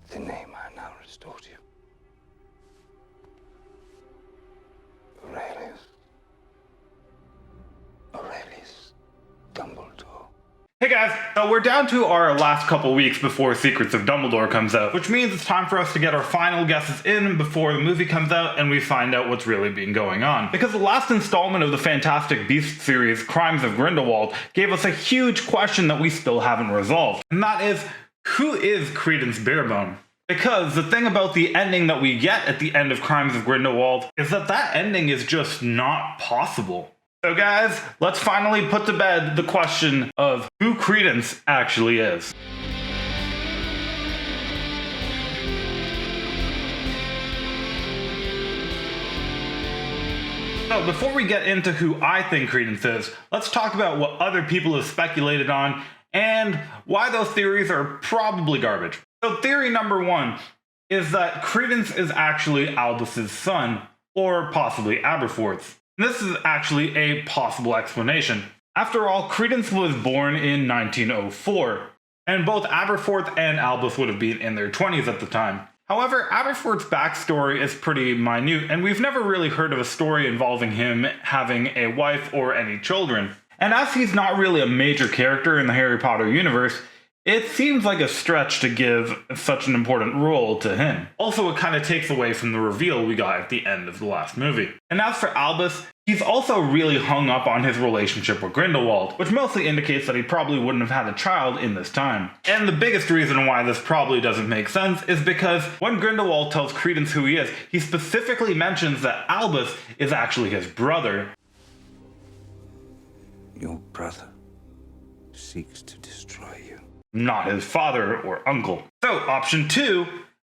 The name I now restore to you. Aurelius. Aurelius Dumbledore. Hey guys, so we're down to our last couple weeks before Secrets of Dumbledore comes out, which means it's time for us to get our final guesses in before the movie comes out and we find out what's really been going on. Because the last installment of the Fantastic Beasts series, Crimes of Grindelwald, gave us a huge question that we still haven't resolved, and that is, who is Credence Barebone? Because the thing about the ending that we get at the end of Crimes of Grindelwald is that that ending is just not possible. So guys, let's finally put to bed the question of who Credence actually is. So before we get into who I think Credence is, let's talk about what other people have speculated on and why those theories are probably garbage. So theory number one is that Credence is actually Albus's son, or possibly Aberforth's. This is actually a possible explanation. After all, Credence was born in 1904, and both Aberforth and Albus would have been in their 20s at the time. However, Aberforth's backstory is pretty minute, and we've never really heard of a story involving him having a wife or any children. And as he's not really a major character in the Harry Potter universe, it seems like a stretch to give such an important role to him. Also, it kind of takes away from the reveal we got at the end of the last movie. And as for Albus, he's also really hung up on his relationship with Grindelwald, which mostly indicates that he probably wouldn't have had a child in this time. And the biggest reason why this probably doesn't make sense is because when Grindelwald tells Credence who he is, he specifically mentions that Albus is actually his brother. Your brother seeks to destroy you. Not his father or uncle. So, option 2,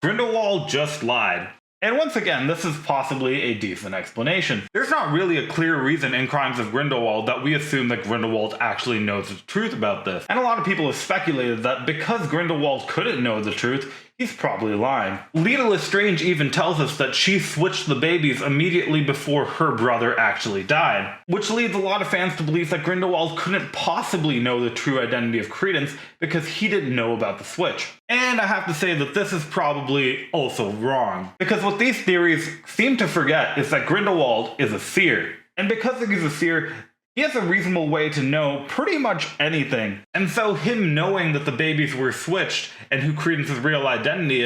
Grindelwald just lied. And once again, this is possibly a decent explanation. There's not really a clear reason in Crimes of Grindelwald that we assume that Grindelwald actually knows the truth about this. And a lot of people have speculated that because Grindelwald couldn't know the truth, he's probably lying. Leta Lestrange even tells us that she switched the babies immediately before her brother actually died, which leads a lot of fans to believe that Grindelwald couldn't possibly know the true identity of Credence because he didn't know about the switch. And I have to say that this is probably also wrong, because what these theories seem to forget is that Grindelwald is a seer. And because he's a seer, he has a reasonable way to know pretty much anything. And so him knowing that the babies were switched and who Credence's real identity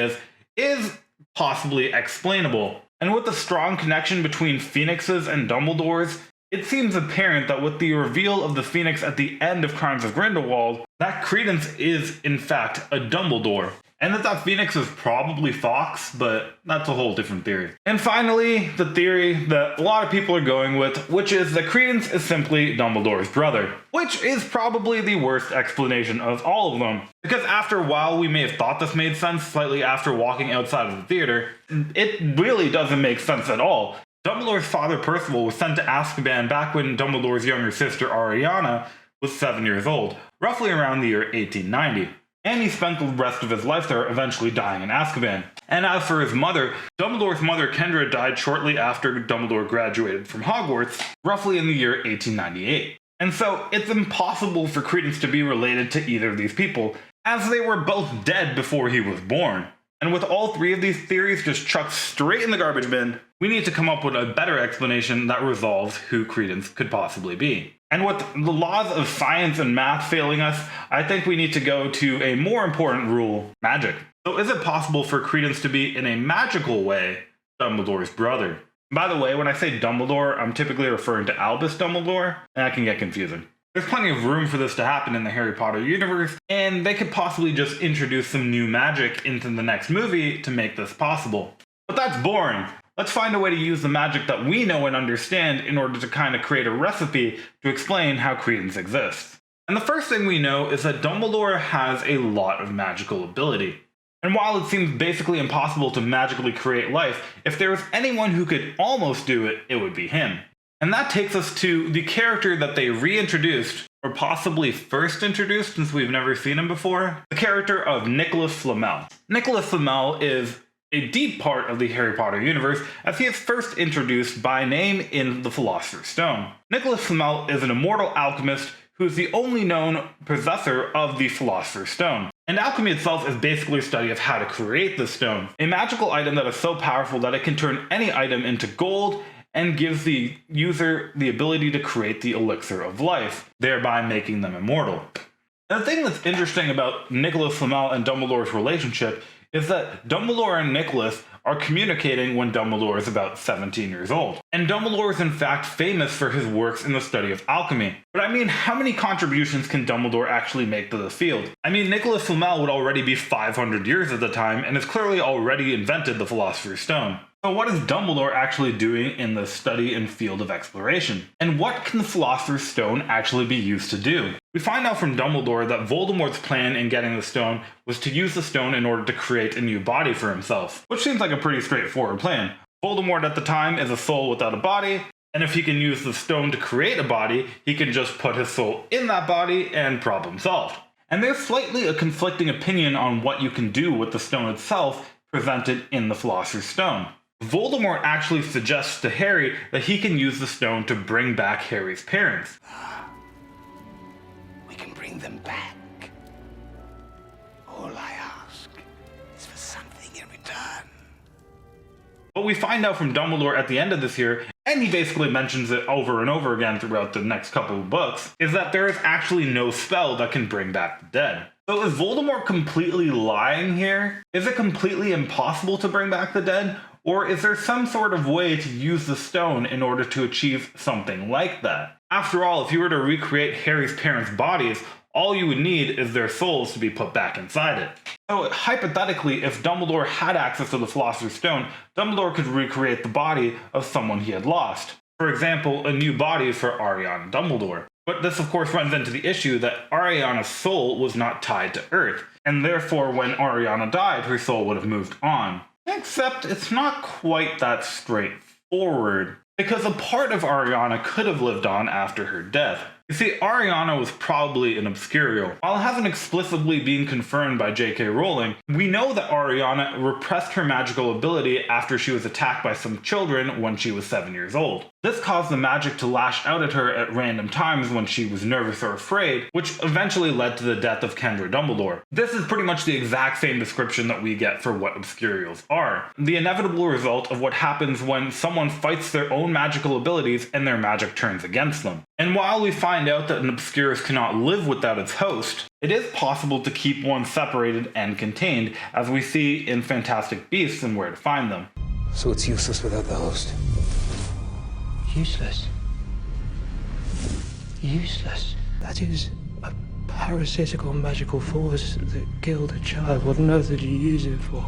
is possibly explainable. And with the strong connection between Phoenix's and Dumbledore's, it seems apparent that with the reveal of the Phoenix at the end of Crimes of Grindelwald, that Credence is in fact a Dumbledore. And that Phoenix is probably Fawkes, but that's a whole different theory. And finally, the theory that a lot of people are going with, which is that Credence is simply Dumbledore's brother. Which is probably the worst explanation of all of them. Because after a while, we may have thought this made sense slightly after walking outside of the theater. It really doesn't make sense at all. Dumbledore's father Percival was sent to Azkaban back when Dumbledore's younger sister Ariana was 7 years old, roughly around the year 1890. And he spent the rest of his life there, eventually dying in Azkaban. And as for his mother, Dumbledore's mother Kendra died shortly after Dumbledore graduated from Hogwarts, roughly in the year 1898. And so it's impossible for Credence to be related to either of these people, as they were both dead before he was born. And with all three of these theories just chucked straight in the garbage bin, we need to come up with a better explanation that resolves who Credence could possibly be. And with the laws of science and math failing us, I think we need to go to a more important rule, magic. So is it possible for Credence to be, in a magical way, Dumbledore's brother? By the way, when I say Dumbledore, I'm typically referring to Albus Dumbledore, and that can get confusing. There's plenty of room for this to happen in the Harry Potter universe, and they could possibly just introduce some new magic into the next movie to make this possible. But that's boring. Let's find a way to use the magic that we know and understand in order to kind of create a recipe to explain how Credence exists. And the first thing we know is that Dumbledore has a lot of magical ability. And while it seems basically impossible to magically create life, if there was anyone who could almost do it, it would be him. And that takes us to the character that they reintroduced, or possibly first introduced since we've never seen him before, the character of Nicholas Flamel. Nicholas Flamel is a deep part of the Harry Potter universe, as he is first introduced by name in the Philosopher's Stone. Nicholas Flamel is an immortal alchemist who is the only known possessor of the Philosopher's Stone. And alchemy itself is basically a study of how to create the stone, a magical item that is so powerful that it can turn any item into gold and gives the user the ability to create the elixir of life, thereby making them immortal. And the thing that's interesting about Nicholas Flamel and Dumbledore's relationship is that Dumbledore and Nicholas are communicating when Dumbledore is about 17 years old. And Dumbledore is in fact famous for his works in the study of alchemy. But I mean, how many contributions can Dumbledore actually make to the field? I mean, Nicholas Flamel would already be 500 years at the time and has clearly already invented the Philosopher's Stone. So what is Dumbledore actually doing in the study and field of exploration? And what can the Philosopher's Stone actually be used to do? We find out from Dumbledore that Voldemort's plan in getting the stone was to use the stone in order to create a new body for himself, which seems like a pretty straightforward plan. Voldemort at the time is a soul without a body, and if he can use the stone to create a body, he can just put his soul in that body and problem solved. And there's slightly a conflicting opinion on what you can do with the stone itself presented in the Philosopher's Stone. Voldemort actually suggests to Harry that he can use the stone to bring back Harry's parents. We can bring them back. All I ask is for something in return. What we find out from Dumbledore at the end of this year, and he basically mentions it over and over again throughout the next couple of books, is that there is actually no spell that can bring back the dead. So is Voldemort completely lying here? Is it completely impossible to bring back the dead? Or is there some sort of way to use the stone in order to achieve something like that? After all, if you were to recreate Harry's parents' bodies, all you would need is their souls to be put back inside it. So hypothetically, if Dumbledore had access to the Philosopher's Stone, Dumbledore could recreate the body of someone he had lost. For example, a new body for Ariana Dumbledore. But this of course runs into the issue that Ariana's soul was not tied to Earth, and therefore when Ariana died, her soul would have moved on. Except it's not quite that straightforward, because a part of Ariana could have lived on after her death. You see, Ariana was probably an Obscurial. While it hasn't explicitly been confirmed by J.K. Rowling, we know that Ariana repressed her magical ability after she was attacked by some children when she was 7 years old. This caused the magic to lash out at her at random times when she was nervous or afraid, which eventually led to the death of Kendra Dumbledore. This is pretty much the exact same description that we get for what Obscurials are. The inevitable result of what happens when someone fights their own magical abilities and their magic turns against them. And while we find out that an Obscurus cannot live without its host, it is possible to keep one separated and contained, as we see in Fantastic Beasts and Where to Find Them. So it's useless without the host. Useless. Useless. That is a parasitical magical force that killed a child. What on earth did you use it for?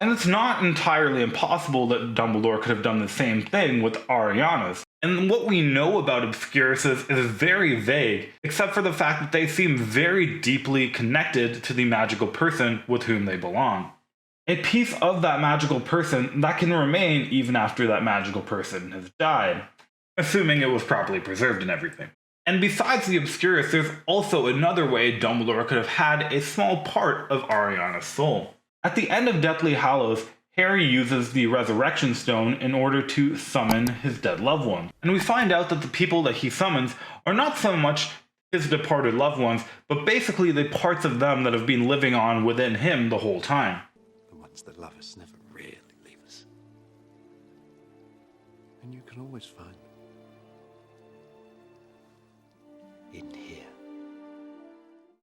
And it's not entirely impossible that Dumbledore could have done the same thing with Ariana's. And what we know about Obscuruses is very vague, except for the fact that they seem very deeply connected to the magical person with whom they belong. A piece of that magical person that can remain even after that magical person has died, assuming it was properly preserved and everything. And besides the Obscurus, there's also another way Dumbledore could have had a small part of Ariana's soul. At the end of Deathly Hallows, Harry uses the Resurrection Stone in order to summon his dead loved one. And we find out that the people that he summons are not so much his departed loved ones, but basically the parts of them that have been living on within him the whole time. The ones that love us never really leave us. And you can always find them. In here.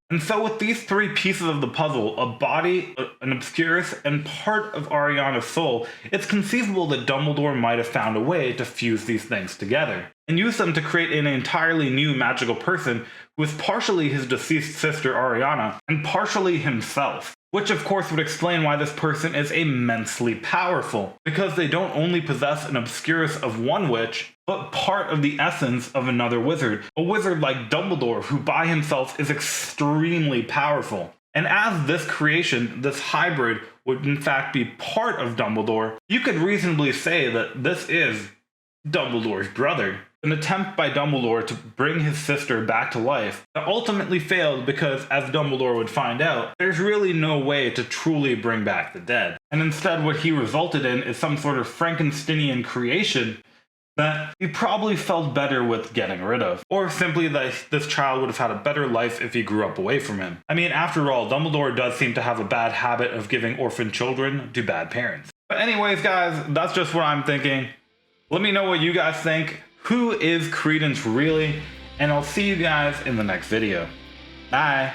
And so with these three pieces of the puzzle, a body, an Obscurus, and part of Ariana's soul, it's conceivable that Dumbledore might have found a way to fuse these things together, and use them to create an entirely new magical person who is partially his deceased sister Ariana, and partially himself. Which of course would explain why this person is immensely powerful, because they don't only possess an Obscurus of one witch, but part of the essence of another wizard, a wizard like Dumbledore who by himself is extremely powerful. And as this creation, this hybrid, would in fact be part of Dumbledore, you could reasonably say that this is Dumbledore's brother. An attempt by Dumbledore to bring his sister back to life that ultimately failed because, as Dumbledore would find out, there's really no way to truly bring back the dead. And instead what he resulted in is some sort of Frankensteinian creation that he probably felt better with getting rid of, or simply that this child would have had a better life if he grew up away from him. I mean, after all, Dumbledore does seem to have a bad habit of giving orphan children to bad parents. But anyways, guys, that's just what I'm thinking. Let me know what you guys think. Who is Credence really? And I'll see you guys in the next video. Bye!